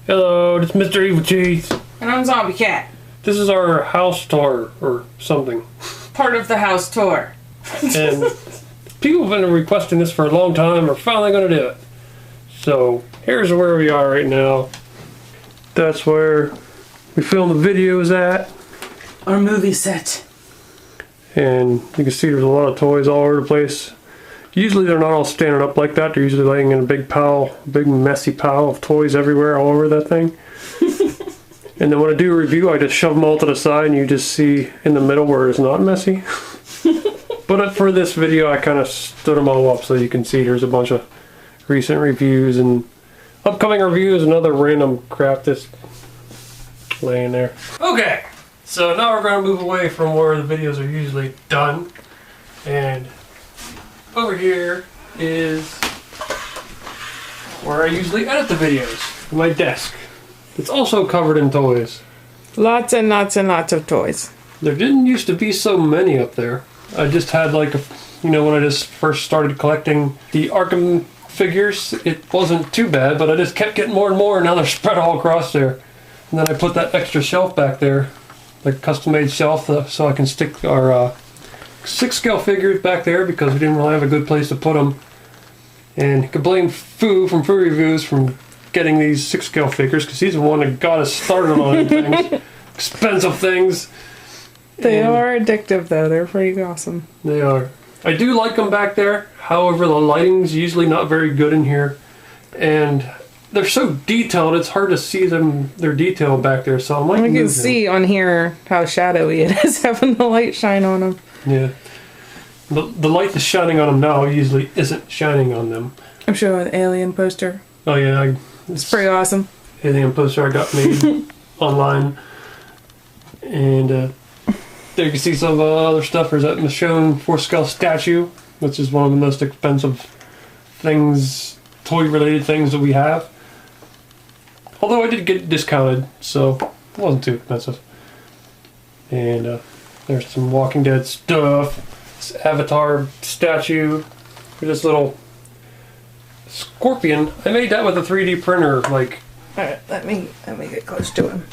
Hello, it's Mr. Evilcheese. And I'm Zombie Cat. This is our house tour, or something. Part of the house tour. And people have been requesting this for a long time. We're finally going to do it. So, here's where we are right now. That's where we film the videos at. Our movie set. And you can see there's a lot of toys all over the place. Usually they're not all standing up like that. They're usually laying in a big pile, big messy pile of toys everywhere all over that thing. And then when I do a review, I just shove them all to the side and you just see in the middle where it's not messy. But for this video, I kind of stood them all up so you can see there's a bunch of recent reviews and upcoming reviews and other random crap that's laying there. Okay, so now we're going to move away from where the videos are usually done. And over here is where I usually edit the videos, my desk. It's also covered in toys. Lots and lots and lots of toys. There didn't used to be so many up there. I just had like, when I just first started collecting the Arkham figures, it wasn't too bad, but I just kept getting more and more, and now they're spread all across there. And then I put that extra shelf back there, like custom-made shelf, so I can stick our 6-scale figures back there because we didn't really have a good place to put them. And you can blame Foo from Foo Reviews from getting these 6-scale figures because he's the one that got us started on things. Expensive things. They are addictive though, they're pretty awesome. They are. I do like them back there, however the lighting's usually not very good in here. And they're so detailed, it's hard to see their detail back there, so I'm like, you can see on here how shadowy it is having the light shine on them. Yeah. The light that's shining on them now usually isn't shining on them. I'm showing the Alien poster. Oh yeah. It's pretty awesome. Alien poster I got made online. And there you can see some other stuff. There's that Michonne 4-scale statue, which is one of the most expensive things, toy-related things that we have. Although I did get discounted, so it wasn't too expensive. And there's some Walking Dead stuff. This Avatar statue. This little scorpion. I made that with a 3D printer, like. Alright, let me get close to him.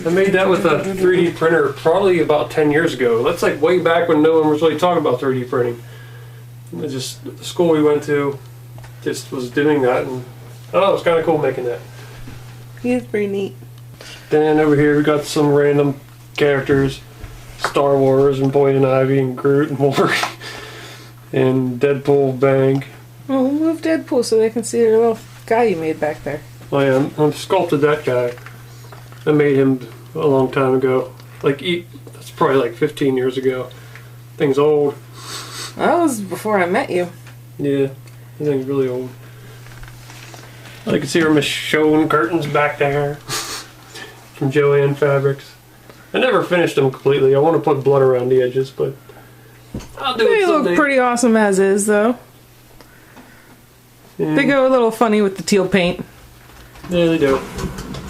I made that with a 3D printer probably about 10 years ago. That's like way back when no one was really talking about 3D printing. It just, the school we went to just was doing that, and I don't know, it was kind of cool making that. He is pretty neat. Then over here we got some random characters. Star Wars and Poison Ivy and Groot and Wolverine and Deadpool Bang. Well, we'll move Deadpool so they can see the little guy you made back there. Oh yeah, I've sculpted that guy. I made him a long time ago. That's probably like 15 years ago. Thing's old. That was before I met you. Yeah, that thing's really old. I can see our Michonne curtains back there from Joanne Fabrics. I never finished them completely. I want to put blood around the edges, but I'll do it someday. They look pretty awesome as is, though. Yeah. They go a little funny with the teal paint. Yeah, they do.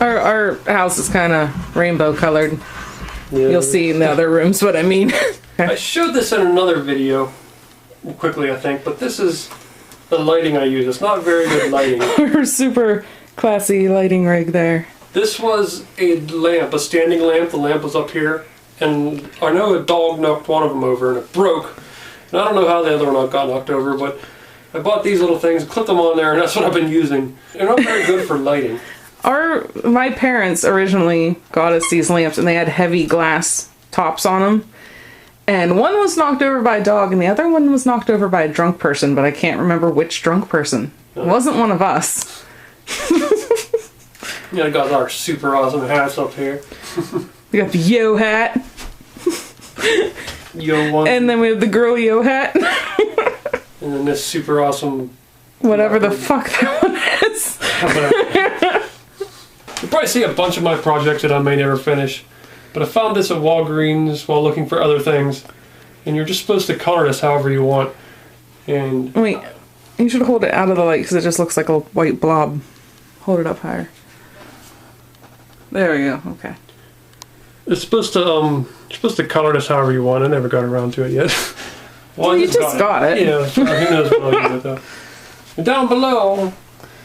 Our house is kind of rainbow colored. Yeah. You'll see in the other rooms what I mean. I showed this in another video, quickly I think, but this is the lighting I use. It's not very good lighting. Our super classy lighting rig there. This was a lamp, a standing lamp. The lamp was up here, and I know a dog knocked one of them over and it broke. And I don't know how the other one got knocked over, but I bought these little things, clipped them on there, and that's what I've been using. They're not very good for lighting. My parents originally got us these lamps, and they had heavy glass tops on them. And one was knocked over by a dog, and the other one was knocked over by a drunk person, but I can't remember which drunk person. It wasn't one of us. Yeah, I got our super awesome hats up here. We got the yo hat. Yo one. And then we have the girl yo hat. And then this super awesome... Whatever the fuck that one is. You'll probably see a bunch of my projects that I may never finish. But I found this at Walgreens while looking for other things. And you're just supposed to color this however you want. And... Wait, you should hold it out of the light because it just looks like a white blob. Hold it up higher. There we go, okay. It's supposed to, you're supposed to color this however you want. I never got around to it yet. Well, you just got it. Yeah, who knows what I'll use it though. And down below,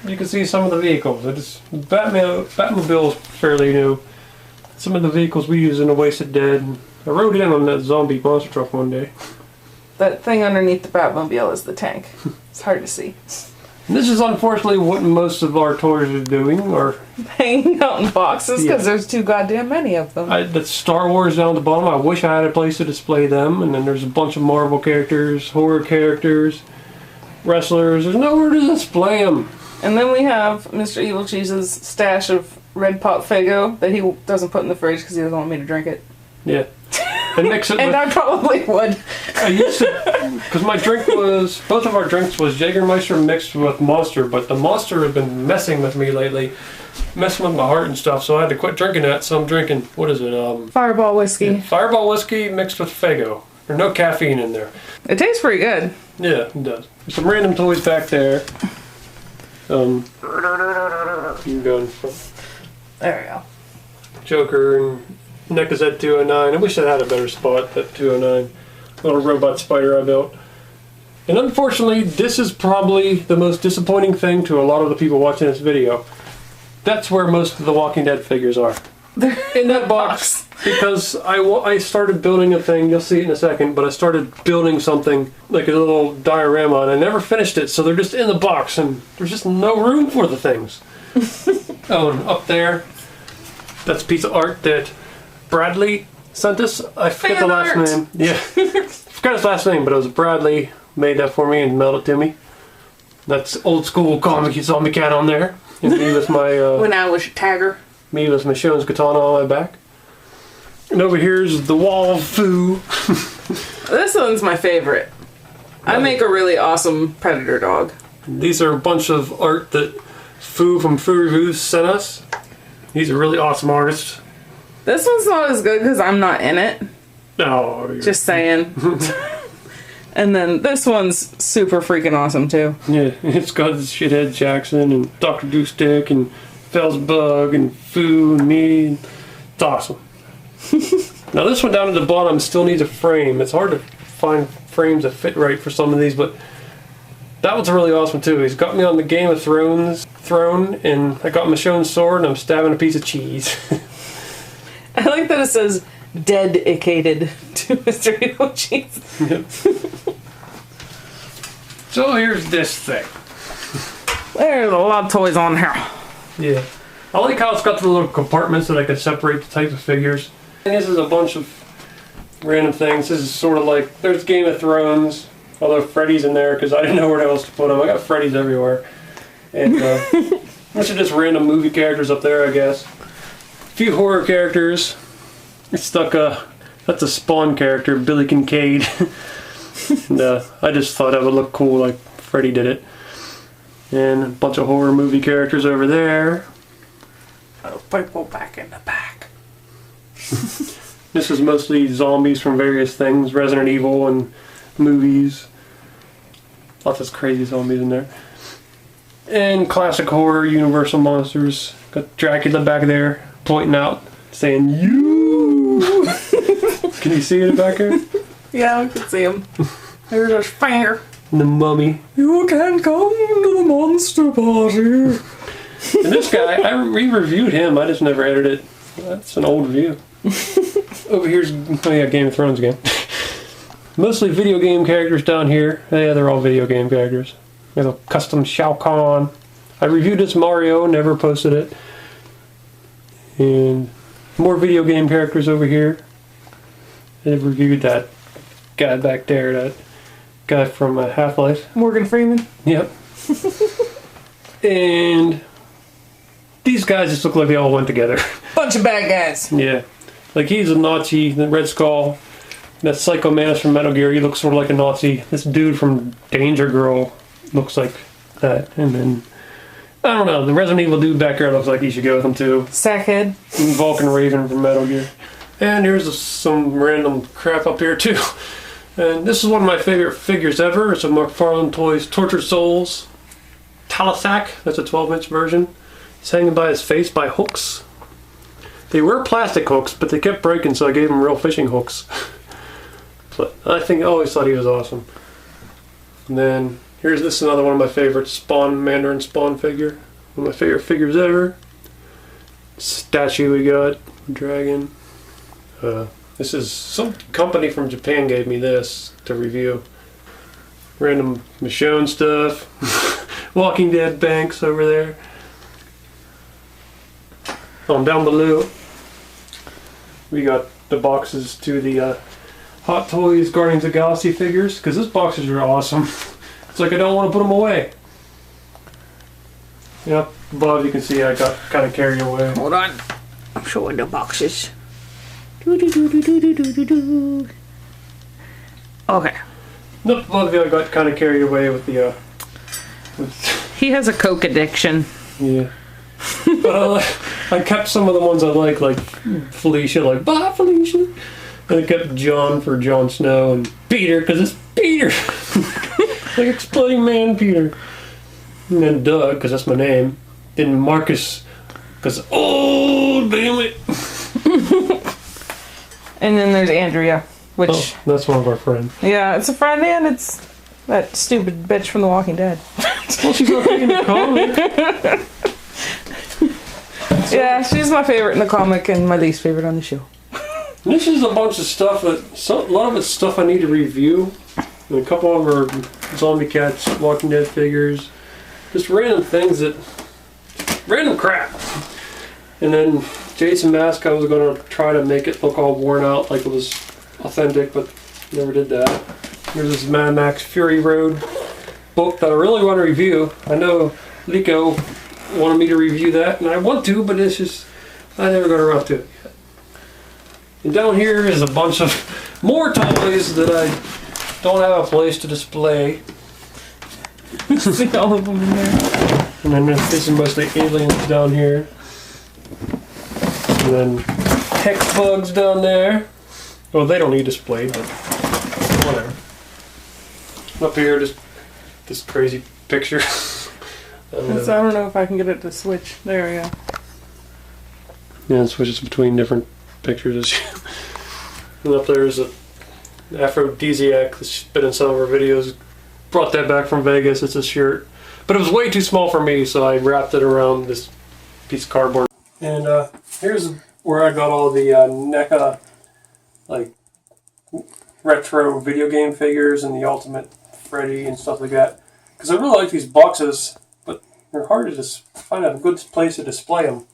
you can see some of the vehicles. Batmobile is fairly new. Some of the vehicles we use in The Wasted Dead. I rode in on that zombie monster truck one day. That thing underneath the Batmobile is the tank. It's hard to see. And this is unfortunately what most of our toys are doing, or hanging out in boxes because there's too goddamn many of them. That's Star Wars down at the bottom. I wish I had a place to display them. And then there's a bunch of Marvel characters, horror characters, wrestlers. There's nowhere to display them. And then we have Mr. Evilcheese's stash of Red Pop Faygo that he doesn't put in the fridge because he doesn't want me to drink it. Yeah. And mix it and I probably would. I used to, because my drink was, both of our drinks was Jägermeister mixed with Monster, but the Monster has been messing with me lately, messing with my heart and stuff, so I had to quit drinking that, so I'm drinking, what is it? Fireball whiskey. Yeah, Fireball whiskey mixed with Faygo. There's no caffeine in there. It tastes pretty good. Yeah, it does. There's some random toys back there. You going from there we go. Joker and Neckazette 209. I wish I had a better spot, that 209. Little robot spider I built. And unfortunately, this is probably the most disappointing thing to a lot of the people watching this video. That's where most of the Walking Dead figures are. They're in that box. Because I started building a thing, you'll see it in a second, but I started building something like a little diorama and I never finished it, so they're just in the box and there's just no room for the things. Oh, and up there, that's a piece of art that Bradley sent us. I forget the last name. Yeah. I forgot his last name, but it was Bradley made that for me and mailed it to me. That's old school comic zombie cat on there. And me with my when I was a tagger. Me with my Shones katana on my back. And over here's the wall of Foo. This one's my favorite. I make a really awesome predator dog. These are a bunch of art that Foo from Foo Reviews sent us. He's a really awesome artist. This one's not as good because I'm not in it. No. Just saying. And then this one's super freaking awesome too. Yeah, it's got Shithead Jackson and Dr. Deustick and Fell's Bug and Foo and me. It's awesome. Now this one down at the bottom still needs a frame. It's hard to find frames that fit right for some of these, but that one's really awesome too. He's got me on the Game of Thrones throne, and I got my Michonne's sword, and I'm stabbing a piece of cheese. I like that it says dedicated to Mr. Evilcheese. Yep. So here's this thing. There's a lot of toys on here. Yeah. I like how it's got the little compartments that I can separate the type of figures. And this is a bunch of random things. This is sort of like, there's Game of Thrones, although Freddy's in there because I didn't know where else to put them. I got Freddy's everywhere. And a bunch of just random movie characters up there, I guess. A few horror characters. I stuck that's a Spawn character, Billy Kincaid. And I just thought that would look cool like Freddy did it. And a bunch of horror movie characters over there. People back in the back. This is mostly zombies from various things, Resident Evil and movies. Lots of crazy zombies in there. And classic horror, Universal monsters. Got Dracula back there, pointing out, saying, "You!" Can you see it back here? Yeah, I can see him. There's his finger. And the mummy. You can come to the monster party. And this guy, I re-reviewed him. I just never edited it. That's an old review. Over here's, oh yeah, Game of Thrones again. Mostly video game characters down here. Yeah, they're all video game characters. There's a custom Shao Kahn. I reviewed this Mario, never posted it. And more video game characters over here. I've reviewed that guy back there, that guy from Half-Life. Morgan Freeman. Yep. And these guys just look like they all went together. Bunch of bad guys. Yeah. Like he's a Nazi, the Red Skull. That Psycho Manus from Metal Gear, he looks sort of like a Nazi. This dude from Danger Girl looks like that. And then, I don't know, the Resident Evil dude back there looks like he should go with him too. Sackhead. And Vulcan Raven from Metal Gear. And here's some random crap up here too. And this is one of my favorite figures ever. It's a McFarlane Toys Tortured Souls Talisac. That's a 12-inch version. He's hanging by his face by hooks. They were plastic hooks, but they kept breaking, so I gave him real fishing hooks. But I always thought he was awesome. And then Here's this another one of my favorites, Spawn, Mandarin Spawn figure. One of my favorite figures ever. Statue we got, dragon. This is some company from Japan gave me this to review. Random Michonne stuff. Walking Dead Banks over there. Down below, we got the boxes to the Hot Toys Guardians of the Galaxy figures, because those boxes are awesome. It's like I don't want to put them away. Yep, above you can see I got kind of carried away. Hold on. I'm showing the boxes. Okay. Nope, above you I got kind of carried away with the He has a Coke addiction. yeah. But I kept some of the ones I like Felicia, like, bye Felicia. And I kept John for Jon Snow, and Peter, because it's Peter. Like Exploding Man Peter. And then Doug, because that's my name. Then Marcus, because, oh, damn it. And then there's Andrea, which... Oh, that's one of our friends. Yeah, it's a friend, and it's that stupid bitch from The Walking Dead. Well, she's not in the comic. Yeah, she's my favorite in the comic and my least favorite on the show. This is a bunch of stuff a lot of it's stuff I need to review. And a couple of them are Zombie Cats, Walking Dead figures, just random things random crap. And then Jason Mask, I was going to try to make it look all worn out like it was authentic, but never did that. Here's this Mad Max Fury Road book that I really want to review. I know Lico wanted me to review that, and I want to, but it's just, I never got around to it yet. And down here is a bunch of more toys that I don't have a place to display. See all of them in there. And then this is mostly aliens down here. And then hex bugs down there. Well, they don't need displayed, but whatever. Up here, just this crazy picture. I don't know if I can get it to switch. There we go. Yeah, it switches between different pictures. And up there is a aphrodisiac that's been in some of our videos. Brought that back from Vegas. It's a shirt. But it was way too small for me, so I wrapped it around this piece of cardboard. And here's where I got all the NECA like retro video game figures and the Ultimate Freddy and stuff like that. Because I really like these boxes, but they're hard to just find a good place to display them.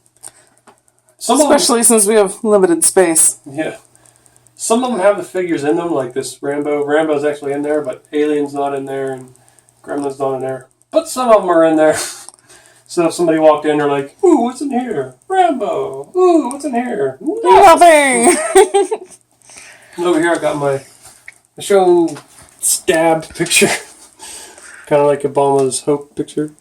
Especially since we have limited space. Yeah. Some of them have the figures in them, like this Rambo. Rambo's actually in there, but Alien's not in there, and Gremlin's not in there. But some of them are in there. So if somebody walked in, they're like, ooh, what's in here? Rambo. Ooh, what's in here? Nothing! And over here I got my shown stabbed picture. Kind of like Obama's Hope picture.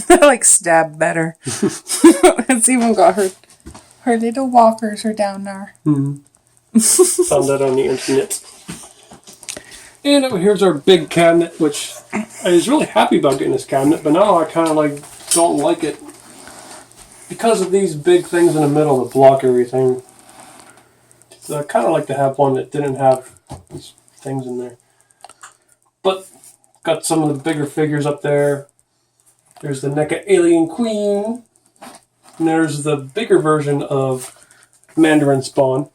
I like stab better. It's even got her little walkers are down there. Mm-hmm. Found that on the internet. And over here's our big cabinet, which I was really happy about getting this cabinet, but now I kind of like don't like it because of these big things in the middle that block everything. So I kind of like to have one that didn't have these things in there. But got some of the bigger figures up there. There's the NECA Alien Queen. And there's the bigger version of Mandarin Spawn.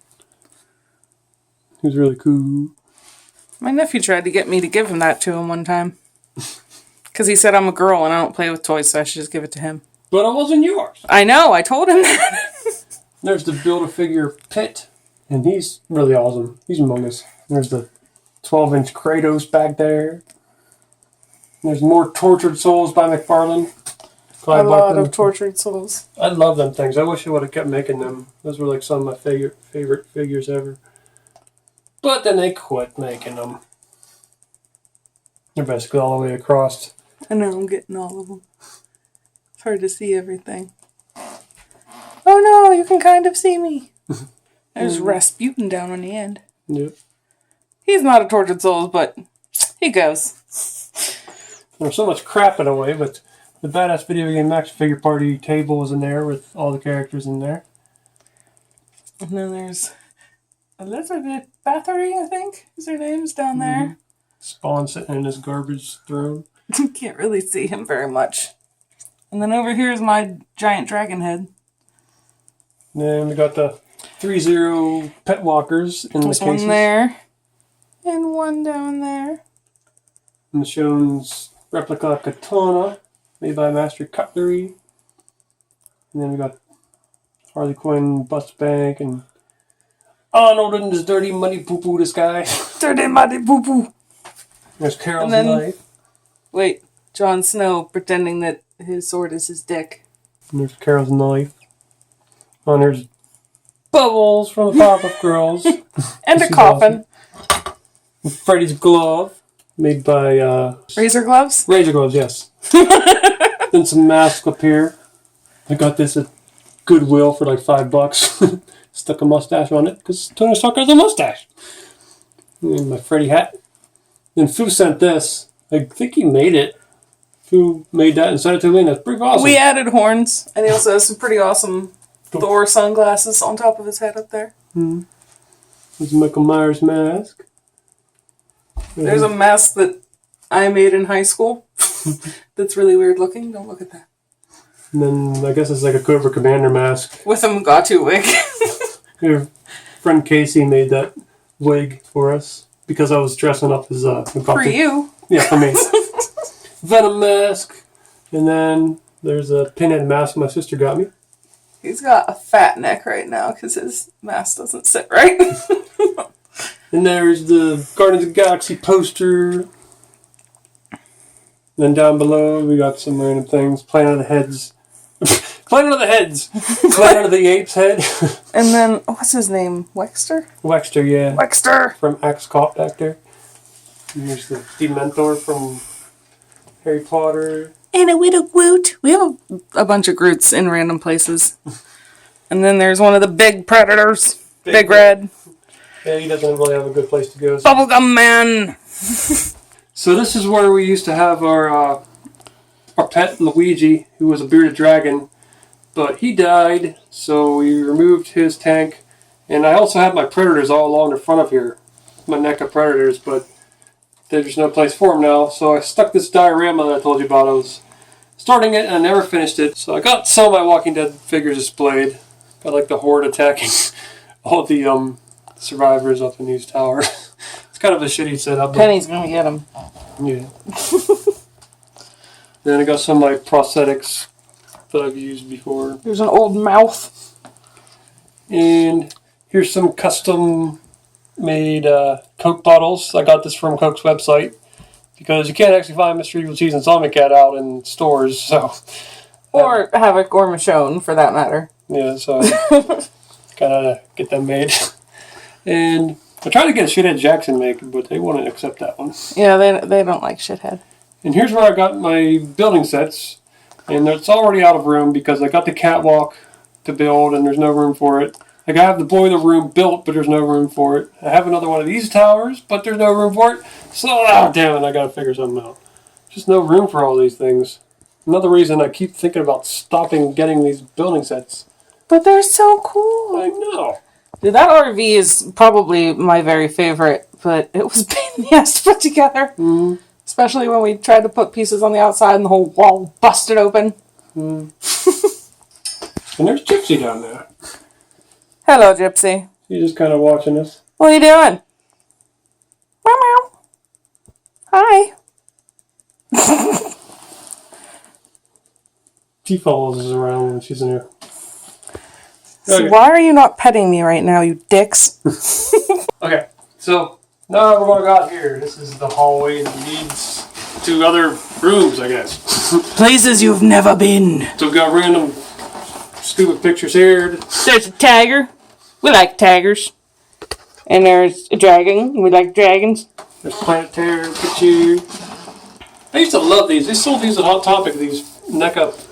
Who's really cool. My nephew tried to get me to give him that to him one time. Because he said I'm a girl and I don't play with toys, so I should just give it to him. But it wasn't yours. I know, I told him that. There's the Build-A-Figure Pit. And he's really awesome. He's humongous. There's the 12-inch Kratos back there. There's more Tortured Souls by McFarlane. A lot of Tortured Souls. I love them things. I wish I would have kept making them. Those were like some of my favorite figures ever. But then they quit making them. They're basically all the way across. I know, I'm getting all of them. It's hard to see everything. Oh no, you can kind of see me. There's Rasputin down on the end. Yep. He's not a Tortured Souls, but he goes. There's so much crap in a way, but the Badass Video Game Max Figure Party table was in there with all the characters in there. And then there's Elizabeth Bathory, I think, is her name's down there. Spawn sitting in his garbage throne. You can't really see him very much. And then over here is my giant dragon head. Then we got the 3-0 pet walkers in There's the cases. one there. And one down there. And the Shone's replica katana made by Master Cutlery. And then we got Harley Quinn bust bank and Arnold and his dirty muddy poo poo this guy. Dirty muddy poo poo. There's Carol's And then- knife. Wait, Jon Snow pretending that his sword is his dick. And there's Carol's knife. Oh, and there's Bubbles from the Powerpuff Girls. And This a is coffin. awesome. And Freddy's glove made by Razor gloves? Razor gloves, yes. Then some masks up here. I got this at Goodwill for like $5. Stuck a mustache on it because Tony Stark has a mustache. And my Freddy hat. Then Fu sent this. I think he made it. Fu made that and sent it to me, and that's pretty awesome. We added horns, and he also has some pretty awesome Thor sunglasses on top of his head up there. There's a Michael Myers mask. There's a mask that I made in high school that's really weird looking. Don't look at that. And then I guess it's like a Cobra Commander mask. With a Mugatu wig. Your friend Casey made that wig for us because I was dressing up as Mugatu. For you. Yeah, for me. Venom mask. And then there's a pinhead mask my sister got me. He's got a fat neck right now because his mask doesn't sit right. And there's the Guardians of the Galaxy poster. Then down below we got some random things. Planet of the Heads. Planet of the Heads! Planet of the Apes head. And then, what's his name? Wexter? Wexter, yeah. Wexter! From Axe Cop back there. And there's the Dementor from Harry Potter. And a little Groot. We have a bunch of Groots in random places. And then there's one of the big predators. Big Red. Yeah, he doesn't really have a good place to go. Bubblegum Man! So this is where we used to have our pet Luigi, who was a bearded dragon. But he died, so we removed his tank. And I also have my predators all along the front of here. My NECA predators, but there's no place for them now. So I stuck this diorama that I told you about. I was starting it and I never finished it. So I got some of my Walking Dead figures displayed. Got like the Horde attacking all the survivors up in these towers. It's kind of a shitty setup. Penny's gonna get him. Yeah. Then I got some of my prosthetics that I've used before. There's an old mouth. And here's some custom made Coke bottles. I got this from Coke's website because you can't actually find Mr. Evilcheese and Zombie Cat out in stores. So, Or Havoc or Michonne, for that matter. yeah, so gotta get them made. And I tried to get a Shithead Jackson make, but they wouldn't accept that one. Yeah, they don't like shithead. And here's where I got my building sets. And it's already out of room because I got the catwalk to build and there's no room for it. Like I have the boiler room built, but there's no room for it. I have another one of these towers, but there's no room for it. So, damn it, I gotta figure something out. Just no room for all these things. Another reason I keep thinking about stopping getting these building sets. But they're so cool. I know. Dude, that RV is probably my very favorite, but it was a pain in the ass to put together. Mm. Especially when we tried to put pieces on the outside and the whole wall busted open. Mm. And there's Gypsy down there. Hello, Gypsy. She's just kind of watching us. What are you doing? Meow meow. Hi. She follows us around when she's in here. So Okay. why are you not petting me right now, you dicks? Okay, so now we're going to go out here. This is the hallway that leads to other rooms, I guess. Places you've never been. So we've got random stupid pictures here. There's a tiger. We like tigers. And there's a dragon. We like dragons. There's Planet Terror picture. I used to love these. They sold these at Hot Topic, these NECA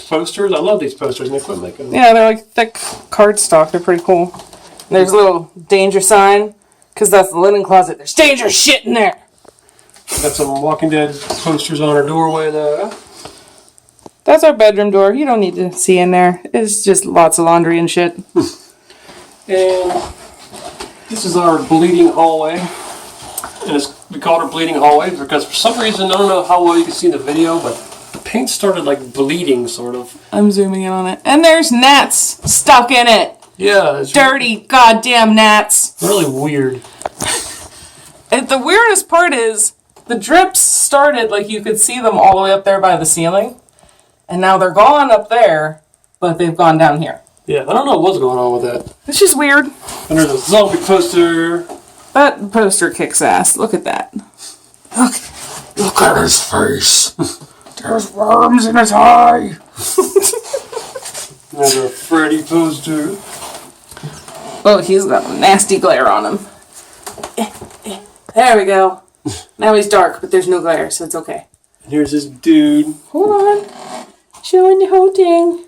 posters. I love these posters, and they quit making them. Yeah, they're like thick cardstock. They're pretty cool. And there's a little danger sign, because that's the linen closet. There's dangerous shit in there. Got some Walking Dead posters on our doorway there. That's our bedroom door. You don't need to see in there. It's just lots of laundry and shit. And this is our bleeding hallway. And we called her Bleeding Hallway because for some reason, I don't know how well you can see in the video, but the paint started like bleeding, sort of. I'm zooming in on it. And there's gnats stuck in it. Yeah. It's dirty goddamn gnats. really weird. And the weirdest part is the drips started like you could see them all the way up there by the ceiling. And now they're gone up there, but they've gone down here. Yeah, I don't know what's going on with that. It's just weird. And there's a zombie poster. That poster kicks ass. Look at that. Look at his face. There's worms in his eye. There's a Freddy poster. Oh, he's got a nasty glare on him. There we go. Now he's dark, but there's no glare, so it's okay. And here's this dude. Hold on. Showing the whole thing.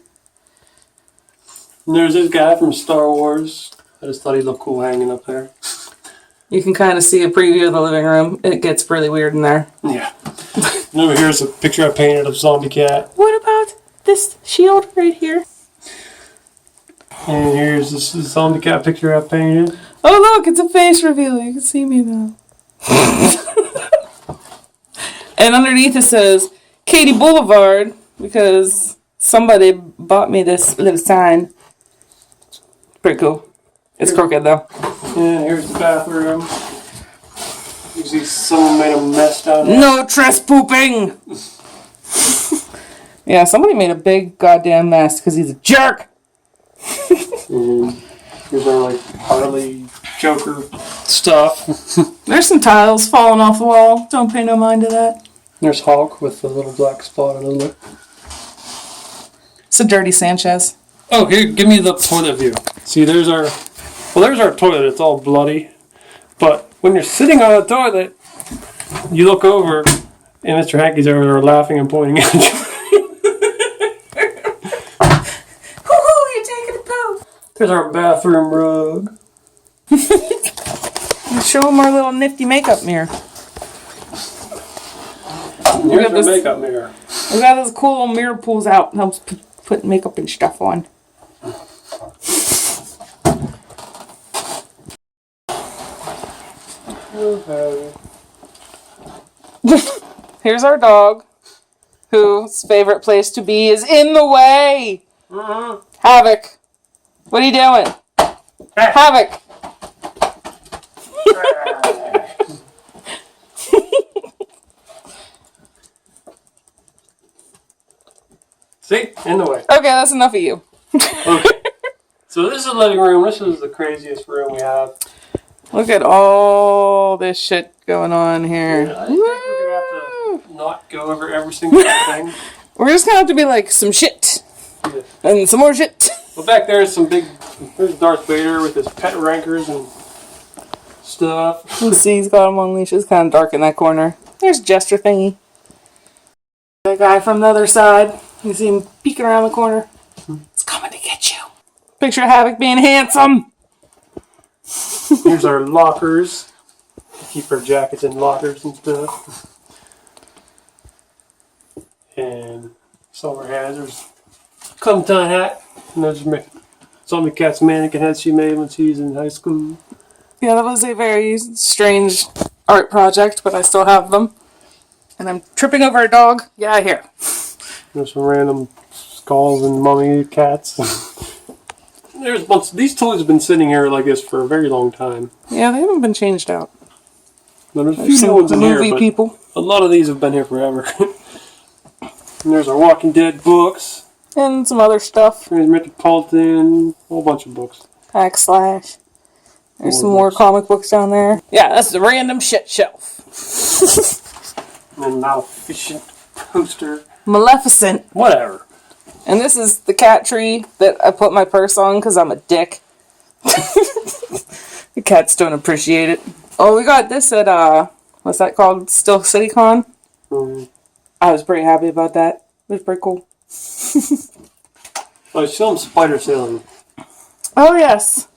And there's this guy from Star Wars. I just thought he looked cool hanging up there. You can kind of see a preview of the living room. It gets really weird in there. Yeah. And over here's a picture I painted of Zombie Cat. What about this shield right here? And here's this Zombie Cat picture I painted. Oh look, it's a face reveal. You can see me now. And underneath it says Katy Boulevard because somebody bought me this little sign. Pretty cool. It's crooked though. And here's the bathroom. You can see someone made a mess down there. No pooping. Yeah, somebody made a big goddamn mess because he's a jerk. And here's our like Harley Joker stuff. There's some tiles falling off the wall. Don't pay no mind to that. There's Hulk with the little black spot on his lip. It's a dirty Sanchez. Oh, here, give me the toilet view. See, there's our toilet. It's all bloody. But when you're sitting on a toilet, you look over, and Mr. Hankey's over there laughing and pointing at you. Hoo-hoo, you're taking a poop. There's our bathroom rug. Show him our little nifty makeup mirror. Here's our makeup mirror. We got this cool little mirror pulls out and helps put makeup and stuff on. Okay. Here's our dog, whose favorite place to be is in the way. Havoc. What are you doing? Havoc. See? In the way. Okay, that's enough of you. Okay. So this is the living room. This is the craziest room we have. Look at all this shit going on here. Yeah, I think we're going to have to not go over every single thing. We're just going to have to be like some shit. Yeah. And some more shit. Well, back there is there's Darth Vader with his pet rankers and stuff. You see, he's got him on leash. It's kind of dark in that corner. There's Jester thingy. The guy from the other side. You see him peeking around the corner. It's coming to get you. Picture Havoc being handsome. Here's our lockers. Keep our jackets in lockers and stuff. And Silver has there's Clementine hat. And there's Zombie Cat's mannequin head she made when she was in high school. Yeah, that was a very strange art project, but I still have them. And I'm tripping over a dog. Get out of here. There's some random skulls and mummy cats. There's a bunch. These toys have been sitting here like this for a very long time. Yeah, they haven't been changed out. Now, there's a few new ones in here, but people. a lot of these have been here forever. And there's our Walking Dead books. And some other stuff. There's Metropolitan, a whole bunch of books. Backslash. There's some more comic books down there. Yeah, that's the random shit shelf. And Maleficent poster. Maleficent. Whatever. And this is the cat tree that I put my purse on because I'm a dick. The cats don't appreciate it. Oh, we got this at, what's that called? Still CityCon? I was pretty happy about that. It was pretty cool. I saw them spider sailing. Oh, yes.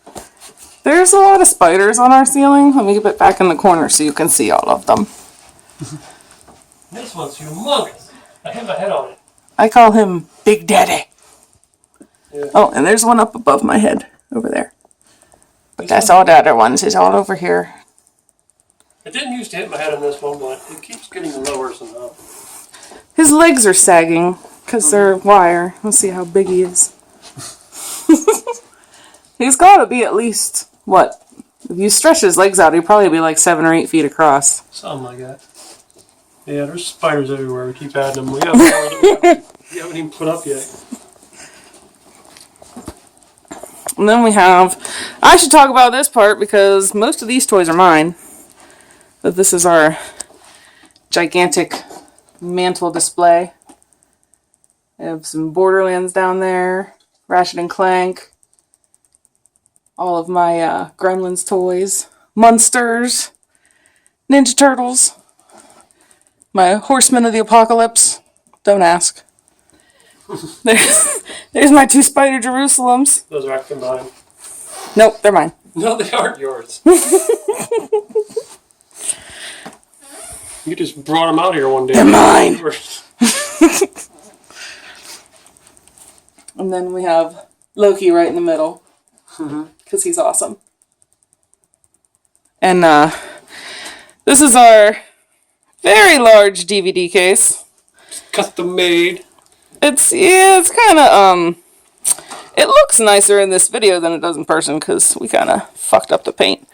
There's a lot of spiders on our ceiling. Let me get it back in the corner so you can see all of them. This one's humongous. I have a head on it. I call him Big Daddy. Yeah. Oh, and there's one up above my head over there. But that's all the other ones. It's all over here. It didn't used to hit my head on this one, but it keeps getting lower somehow. His legs are sagging because they're wire. Let's see how big he is. He's got to be at least, what? If you stretch his legs out, he'd probably be like 7 or 8 feet across. Something like that. Yeah, there's spiders everywhere. We keep adding them. We have more that we haven't even put up yet. And then we have... I should talk about this part because most of these toys are mine. But this is our gigantic mantle display. We have some Borderlands down there. Ratchet and Clank. All of my Gremlins toys. Munsters. Ninja Turtles. My Horsemen of the Apocalypse. Don't ask. There's my 2 Spider Jerusalems. Those are actually mine. Nope, they're mine. No, they aren't yours. You just brought them out here one day. They're mine. And then we have Loki right in the middle. Because he's awesome. And this is our very large DVD case. Custom made. It's kind of, it looks nicer in this video than it does in person because we kind of fucked up the paint.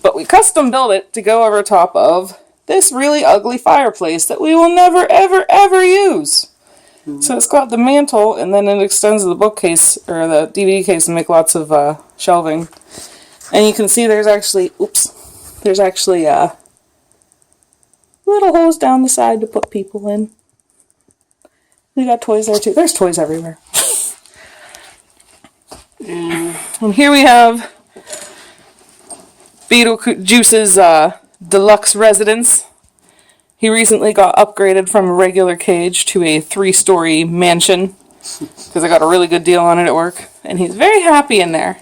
But we custom built it to go over top of this really ugly fireplace that we will never, ever, ever use. So it's got the mantle, and then it extends the bookcase, or the DVD case, and make lots of shelving. And you can see there's actually, little holes down the side to put people in. We got toys there too. There's toys everywhere. And here we have Beetlejuice's deluxe residence. He recently got upgraded from a regular cage to a 3-story mansion because I got a really good deal on it at work. And he's very happy in there.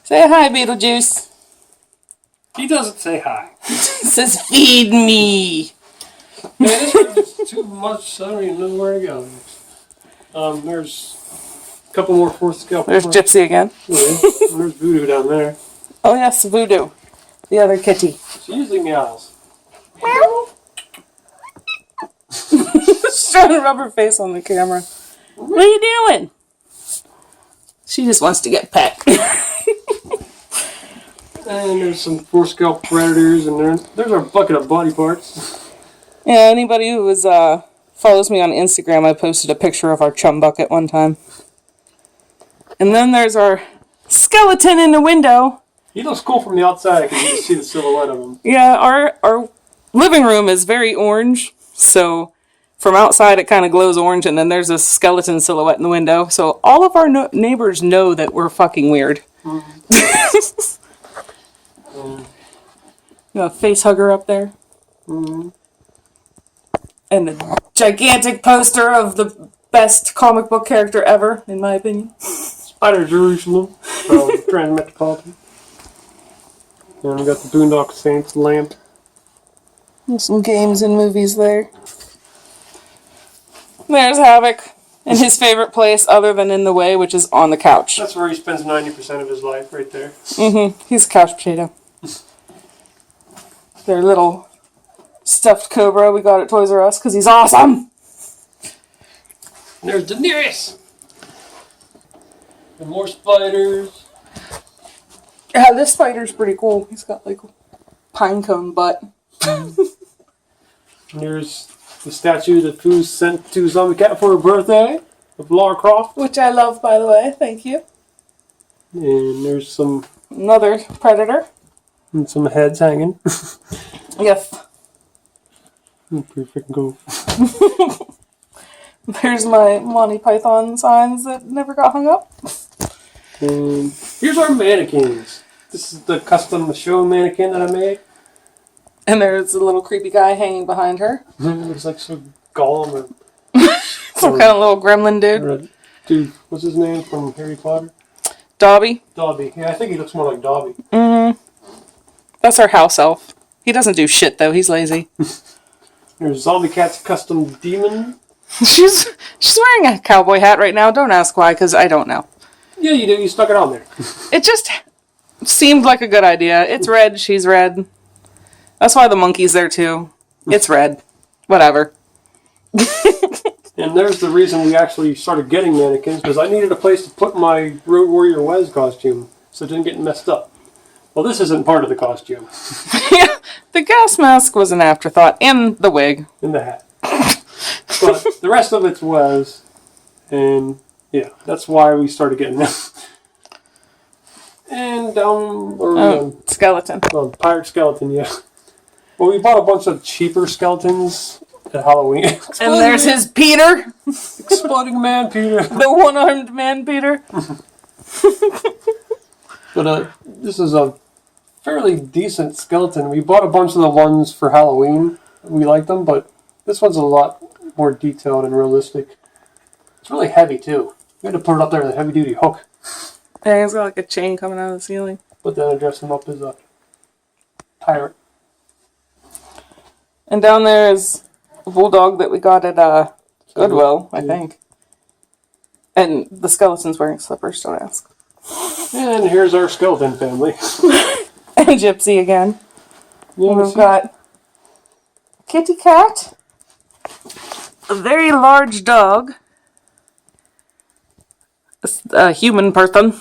Say hi, Beetlejuice. He doesn't say hi. He says, feed me. Man, this is too much. I don't even know where to go. There's a couple more 4th scale. There's Gypsy again. Yeah, there's Voodoo down there. Oh yes, Voodoo. The other kitty. She usually meows. Meow. She's trying to rub her face on the camera. What are you doing? She just wants to get pet. And there's some 4 scale predators, and there's our bucket of body parts. Yeah, anybody who follows me on Instagram, I posted a picture of our chum bucket one time. And then there's our skeleton in the window. He looks cool from the outside because you can see the silhouette of him. Yeah, our living room is very orange, so from outside it kind of glows orange, and then there's a skeleton silhouette in the window. So all of our neighbors know that we're fucking weird. You have a face hugger up there. And a gigantic poster of the best comic book character ever, in my opinion. Spider Jerusalem from Transmetropolitan. And we got the Boondock Saints lamp. There's some games and movies there. There's Havoc in his favorite place other than in the way, which is on the couch. That's where he spends 90% of his life, right there. He's a couch potato. Their little stuffed cobra we got at Toys R Us because he's awesome. And there's Daenerys. And more spiders. Yeah, this spider's pretty cool. He's got like a pine cone butt. And there's the statue that Pooh sent to Zombie Cat for her birthday of Lara Croft. Which I love, by the way. Thank you. And there's another predator. And some heads hanging. Yes. Pretty freaking cool. There's my Monty Python signs that never got hung up. And here's our mannequins. This is the custom show mannequin that I made. And there's a little creepy guy hanging behind her. Looks like some golem or some kind of little gremlin dude. Dude, what's his name from Harry Potter? Dobby. Dobby. Yeah, I think he looks more like Dobby. That's our house elf. He doesn't do shit though. He's lazy. There's Zombie Cat's custom demon. She's wearing a cowboy hat right now. Don't ask why, because I don't know. Yeah, you do. You stuck it on there. It just seemed like a good idea. It's red. She's red. That's why the monkey's there too. It's red. Whatever. And there's the reason we actually started getting mannequins, because I needed a place to put my Road Warrior Wes costume so it didn't get messed up. Well, this isn't part of the costume. Yeah, the gas mask was an afterthought, and the wig. And the hat. But the rest of it's Wes, and yeah, that's why we started getting them. And skeleton. Well, pirate skeleton, yeah. Well, we bought a bunch of cheaper skeletons at Halloween. And there's his Peter. Exploding man Peter. The one-armed man Peter. But this is a fairly decent skeleton. We bought a bunch of the ones for Halloween. We liked them, but this one's a lot more detailed and realistic. It's really heavy, too. We had to put it up there with a heavy-duty hook. Yeah, he's got like a chain coming out of the ceiling. But then I dressed him up as a pirate. And down there is a bulldog that we got at Goodwill, I think. And the skeleton's wearing slippers, don't ask. And here's our skeleton family. And Gypsy again. Yeah, We've got a kitty cat, a very large dog, a human person,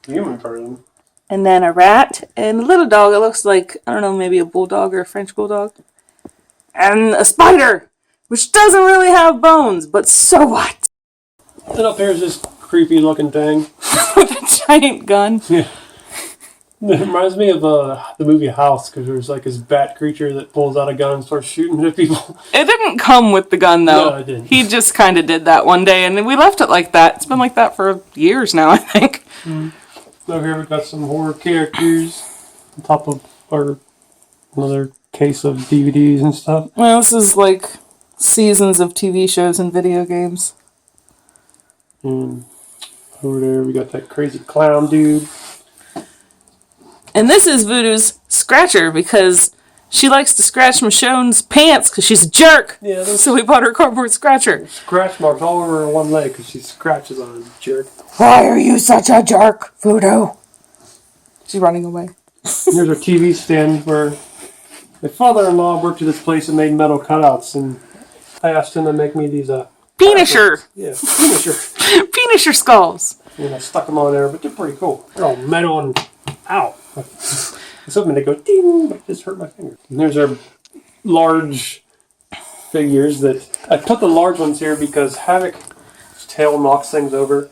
and then a rat, and a little dog. It looks like, I don't know, maybe a bulldog or a French bulldog. And a spider, which doesn't really have bones, but so what? And up here's this creepy looking thing. With a giant gun. Yeah. It reminds me of the movie House, because there's like this bat creature that pulls out a gun and starts shooting at people. It didn't come with the gun, though. No, it didn't. He just kind of did that one day, and we left it like that. It's been like that for years now, I think. Over here we've got some horror characters on top of our another case of DVDs and stuff. Well, this is like seasons of TV shows and video games. And over there we got that crazy clown dude. And this is Voodoo's scratcher, because she likes to scratch Michonne's pants because she's a jerk. Yeah, so we bought her cardboard scratcher. Scratch marks all over her one leg because she scratches on a jerk. Why are you such a jerk, Voodoo? She's running away. Here's our TV stand where my father-in-law worked at this place and made metal cutouts, and I asked him to make me these Penisher. Yeah, Penisher. Penisher skulls. And I stuck them on there, but they're pretty cool. They're all metal and ow. Something they go ding, but it just hurt my finger. And there's our large figures that I put the large ones here because Havoc's tail knocks things over.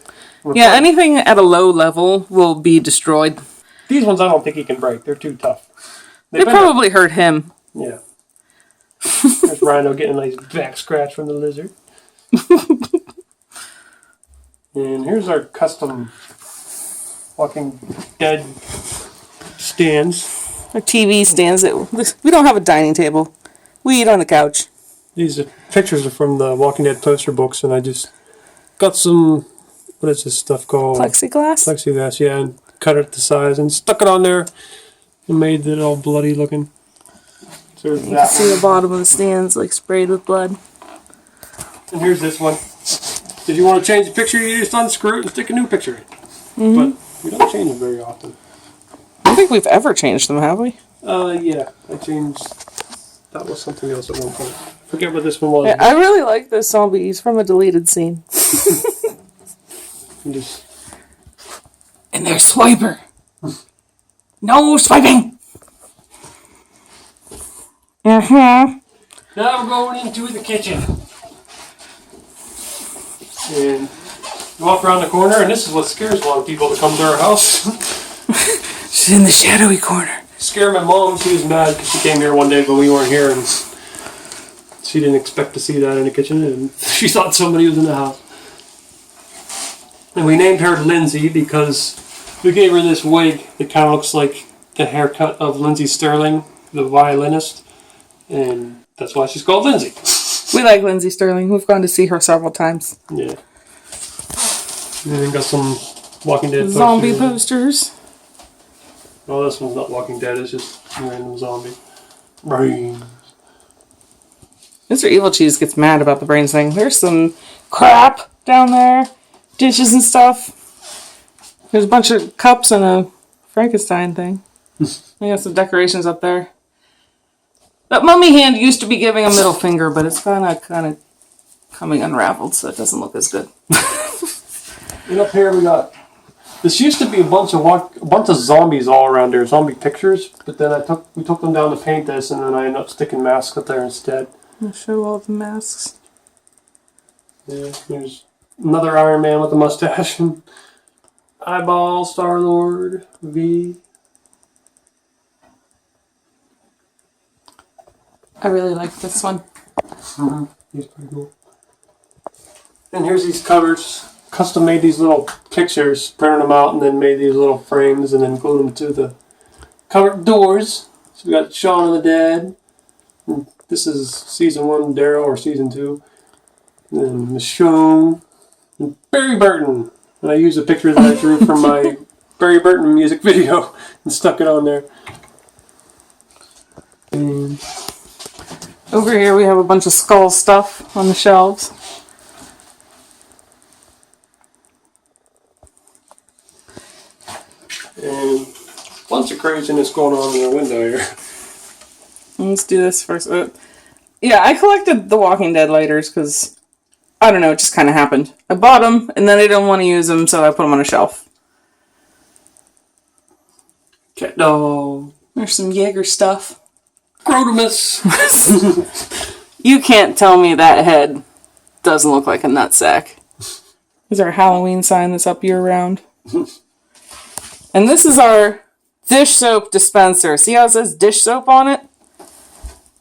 Yeah, anything at a low level will be destroyed. These ones I don't think he can break. They're too tough. They probably hurt him. Yeah. There's Rhino getting a nice back scratch from the lizard. And here's our custom Walking Dead stands. Our TV stands. We don't have a dining table. We eat on the couch. These pictures are from the Walking Dead poster books, and I just got some, what is this stuff called? Plexiglass? Plexiglass, yeah, and cut it to size and stuck it on there and made it all bloody looking. So you can see the bottom of the stands like sprayed with blood. And here's this one. If you want to change the picture, you just unscrew it and stick a new picture in. But we don't change them very often. I don't think we've ever changed them, have we? Yeah, I changed. That was something else at one point. Forget what this one was. Yeah, I really like this zombie. He's from a deleted scene. And there's Swiper. No swiping. Now we're going into the kitchen. And you walk around the corner, and this is what scares a lot of people to come to our house. She's in the shadowy corner. Scared my mom. She was mad because she came here one day when we weren't here, and she didn't expect to see that in the kitchen, and she thought somebody was in the house. And we named her Lindsay because we gave her this wig that kind of looks like the haircut of Lindsay Sterling, the violinist, and that's why she's called Lindsay. We like Lindsay Sterling. We've gone to see her several times. Yeah. And then got some Walking Dead posters. Zombie posters. Oh, this one's not Walking Dead, it's just a random zombie. Brains. Mr. Evilcheese gets mad about the brains thing. There's some crap down there. Dishes and stuff. There's a bunch of cups and a Frankenstein thing. We got some decorations up there. That mummy hand used to be giving a middle finger, but it's kind of coming unraveled, so it doesn't look as good. And up here we got. This used to be a bunch of zombies all around there, zombie pictures. But then we took them down to paint this, and then I ended up sticking masks up there instead. I'll show all the masks. Yeah, there's another Iron Man with a mustache. Eyeball, Star-Lord, V. I really like this one. Mm-hmm. He's pretty cool. And here's these covers. Custom made these little pictures, printed them out, and then made these little frames, and then glued them to the covered doors. So we got Shaun of the Dead. And this is season 1 Daryl, or season 2. And then Michonne. And Barry Burton. And I used a picture that I drew from my Barry Burton music video and stuck it on there. And over here we have a bunch of skull stuff on the shelves. And a bunch of craziness going on in the window here. Let's do this first. Yeah, I collected the Walking Dead lighters because, I don't know, it just kind of happened. I bought them, and then I didn't want to use them, so I put them on a shelf. Cat dog. There's some Jaeger stuff. Crotamus. You can't tell me that head doesn't look like a nutsack. There's our Halloween sign that's up year-round. And this is our dish soap dispenser. See how it says dish soap on it?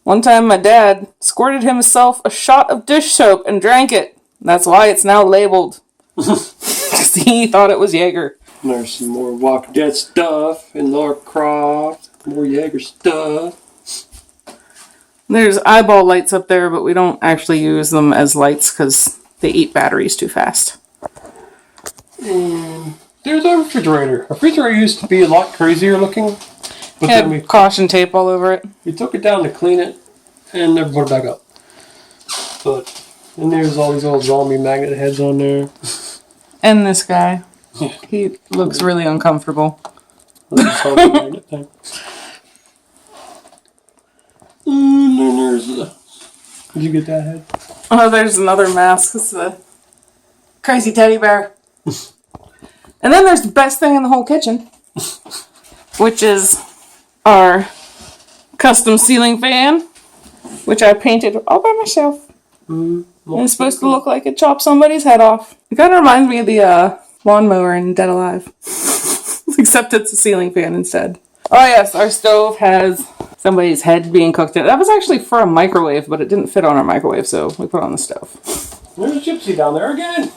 One time my dad squirted himself a shot of dish soap and drank it. That's why it's now labeled. He thought it was Jaeger. There's some more Walking Dead stuff and Lara Croft. More Jaeger stuff. There's eyeball lights up there, but we don't actually use them as lights because they eat batteries too fast. And there's our refrigerator. Our refrigerator used to be a lot crazier looking. But Had then we caution tape all over it. We took it down to clean it and never put it back up. But, and there's all these little zombie magnet heads on there. And this guy. He looks really uncomfortable. Zombie magnet thing. And then there's the... Did you get that head? Oh, there's another mask. It's a crazy teddy bear. And then there's the best thing in the whole kitchen, which is our custom ceiling fan, which I painted all by myself. And it's supposed to look like it chopped somebody's head off. It kind of reminds me of the lawnmower in Dead Alive, except it's a ceiling fan instead. Oh yes, our stove has somebody's head being cooked in. That was actually for a microwave, but it didn't fit on our microwave, so we put it on the stove. There's Gypsy down there again.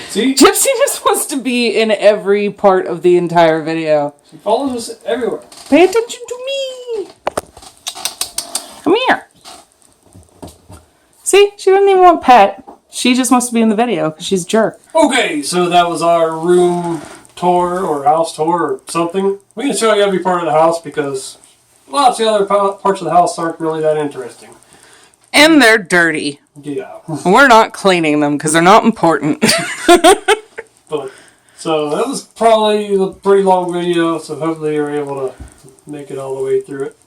See? Gypsy just wants to be in every part of the entire video. She follows us everywhere. Pay attention to me. Come here. See? She doesn't even want pet. She just wants to be in the video because she's a jerk. Okay, so that was our room tour or house tour or something. We can show you every part of the house because lots of the other parts of the house aren't really that interesting. And they're dirty. Yeah. We're not cleaning them because they're not important. But so that was probably a pretty long video, so hopefully you're able to make it all the way through it.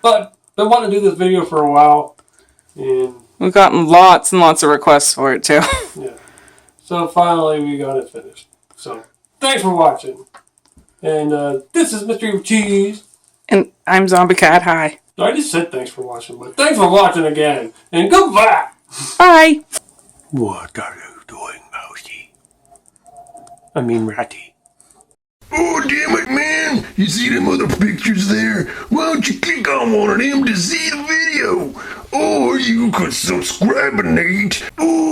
But I want to do this video for a while, and We've gotten lots and lots of requests for it too. yeah. So finally we got it finished. So thanks for watching. And this is Mr. Evilcheese. And I'm Zombie Cat. Hi. I just said thanks for watching, but thanks for watching again. And goodbye! Bye. What are you doing, Mousy? I mean, Ratty. Oh, damn it, man! You see them other pictures there? Why don't you click on one of them to see the video? Or you could subscribe and eat. Oh,